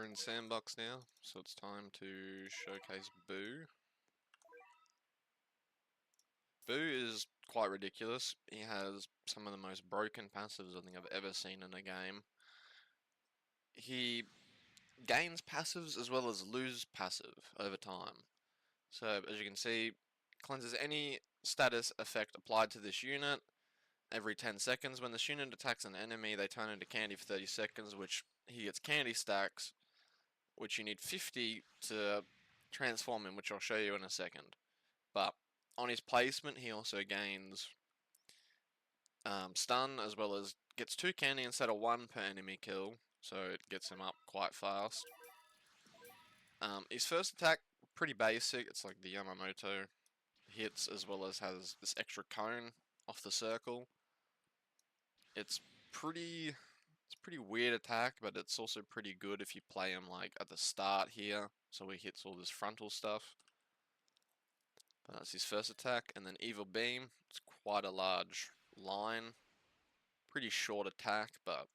We're in Sandbox now, so it's time to showcase Boo. Boo is quite ridiculous. He has some of the most broken passives I think I've ever seen in a game. He gains passives as well as loses passive over time. So as you can see, cleanses any status effect applied to this unit every 10 seconds. When this unit attacks an enemy, they turn into candy for 30 seconds, which he gets candy stacks, which you need 50 to transform him, which I'll show you in a second. But on his placement, he also gains stun, as well as gets 2 candy instead of 1 per enemy kill, so it gets him up quite fast. His first attack, pretty basic, it's like the Yamamoto hits, as well as has this extra cone off the circle. It's pretty weird attack, but it's also pretty good if you play him like at the start here, so he hits all this frontal stuff. But that's his first attack, and then Evil Beam. It's quite a large line, pretty short attack, but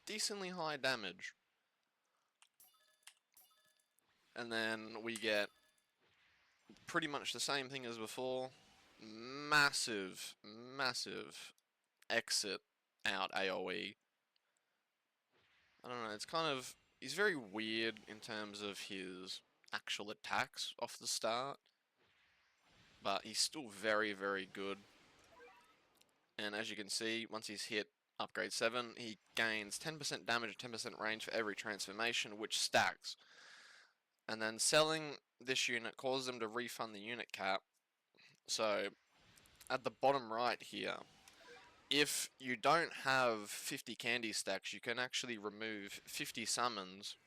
decently high damage. And then we get pretty much the same thing as before. Massive exit out AoE. I don't know, it's kind of, he's very weird in terms of his actual attacks off the start, but he's still very good. And as you can see, once he's hit upgrade 7, he gains 10% damage and 10% range for every transformation, which stacks. And then selling this unit causes them to refund the unit cap. So at the bottom right here, if you don't have 50 candy stacks, you can actually remove 50 summons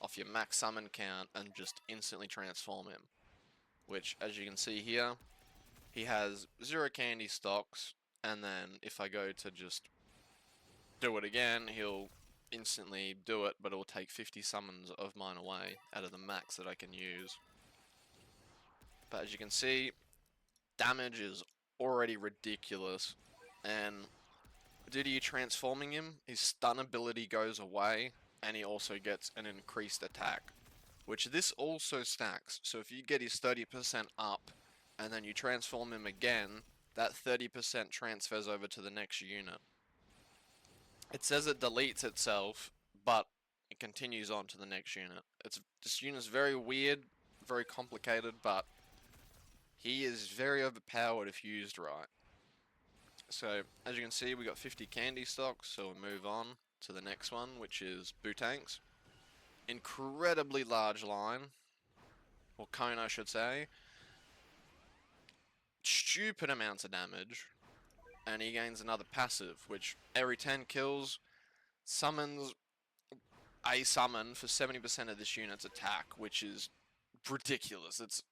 off your max summon count and just instantly transform him. Which, as you can see here, he has 0 candy stocks, and then if I go to just do it again, he'll instantly do it, but it'll take 50 summons of mine away out of the max that I can use. But as you can see, damage is already ridiculous, and due to you transforming him, his stun ability goes away, and he also gets an increased attack, which this also stacks. So if you get his 30% up, and then you transform him again, that 30% transfers over to the next unit. It says it deletes itself, but it continues on to the next unit. This unit's very weird, very complicated, but he is very overpowered if used right. So, as you can see, we got 50 candy stocks, so we'll move on to the next one, which is Bootanks. Incredibly large line, or cone I should say. Stupid amounts of damage, and he gains another passive, which every 10 kills summons a summon for 70% of this unit's attack, which is ridiculous. It's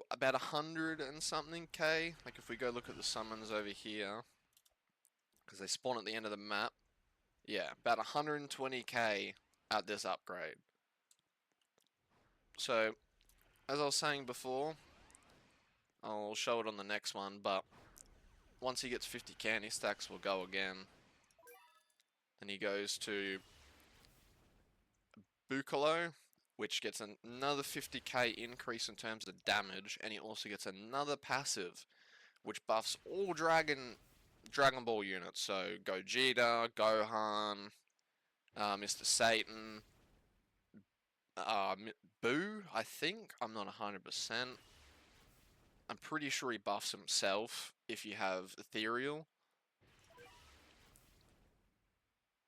about 100 and something K. Like if we go look at the summons over here, because they spawn at the end of the map, yeah, about 120k at this upgrade. So, as I was saying before, I'll show it on the next one, but once he gets 50 candy stacks, we'll go again. Then he goes to Bukalo, which gets another 50k increase in terms of damage, and he also gets another passive, which buffs all Dragon Ball units. So Gogeta, Gohan, Mr. Satan, Boo, I think. I'm not 100%. I'm pretty sure he buffs himself if you have Ethereal.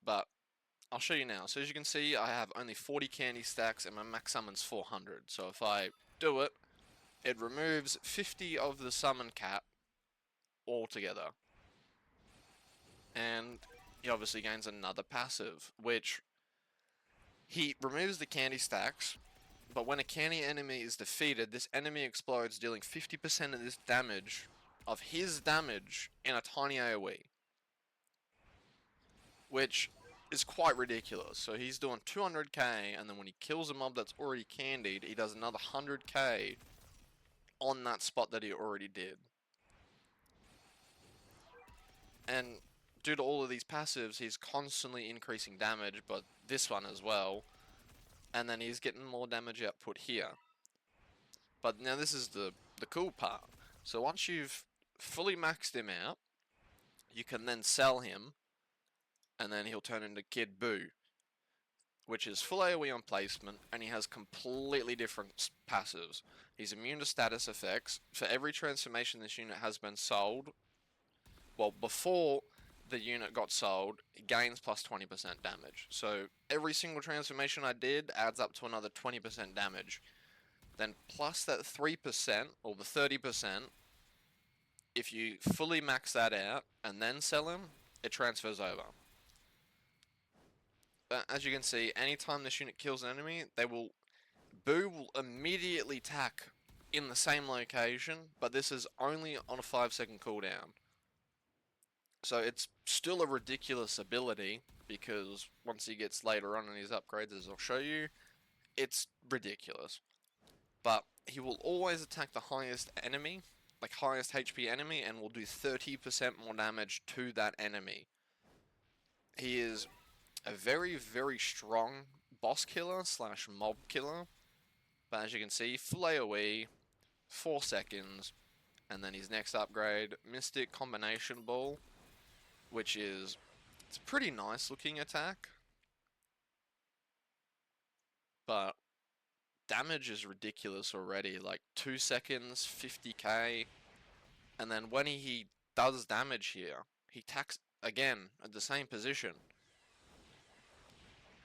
But I'll show you now. So as you can see, I have only 40 candy stacks and my max summon's 400. So if I do it, it removes 50 of the summon cap altogether. And he obviously gains another passive, which he removes the candy stacks, but when a candy enemy is defeated, this enemy explodes, dealing 50% of this damage, of his damage, in a tiny AoE. Which is quite ridiculous. So he's doing 200k, and then when he kills a mob that's already candied, he does another 100k on that spot that he already did. And due to all of these passives, he's constantly increasing damage, but this one as well. And then he's getting more damage output here. But now this is the cool part. So once you've fully maxed him out, you can then sell him, and then he'll turn into Kid Boo, which is full AoE on placement, and he has completely different passives. He's immune to status effects. For every transformation this unit has been sold, well, before the unit got sold, it gains plus 20% damage. So every single transformation I did adds up to another 20% damage. Then plus that 3%, or the 30%, if you fully max that out and then sell him, it transfers over. As you can see, anytime this unit kills an enemy, Boo will immediately attack in the same location, but this is only on a 5-second cooldown. So it's still a ridiculous ability, because once he gets later on in his upgrades, as I'll show you, it's ridiculous. But he will always attack the highest enemy, like highest HP enemy, and will do 30% more damage to that enemy. He is a very, very strong boss killer slash mob killer. But as you can see, full AoE, 4 seconds, and then his next upgrade, Mystic Combination Ball, which is, it's a pretty nice looking attack, but damage is ridiculous already, like 2 seconds, 50k, and then when he does damage here, he attacks again at the same position.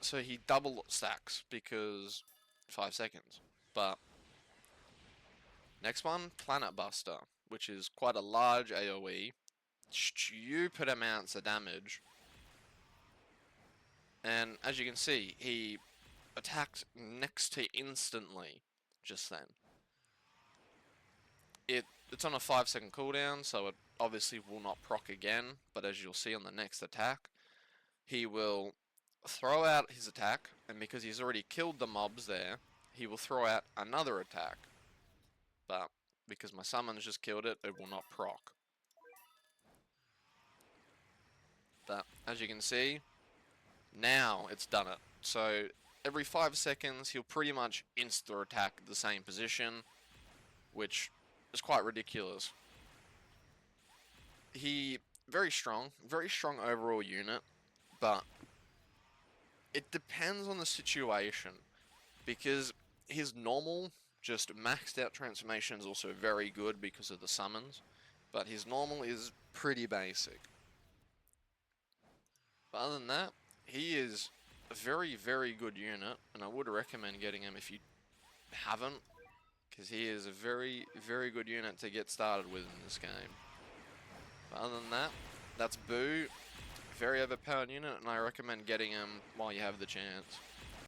So he double stacks because 5 seconds. But next one, Planet Buster, which is quite a large AoE, stupid amounts of damage. And as you can see, he attacked next to instantly just then. It's on a 5-second cooldown, so it obviously will not proc again, but as you'll see on the next attack, he will throw out his attack, and because he's already killed the mobs there, he will throw out another attack. But because my summons just killed it, it will not proc. But as you can see, now it's done it. So every 5 seconds, he'll pretty much insta-attack the same position, which is quite ridiculous. Very strong overall unit, but it depends on the situation, because his normal, just maxed out transformation is also very good because of the summons, but his normal is pretty basic. But other than that, he is a very, very good unit, and I would recommend getting him if you haven't, because he is a very, very good unit to get started with in this game. But other than that, that's Boo. Very overpowered unit, and I recommend getting him while you have the chance.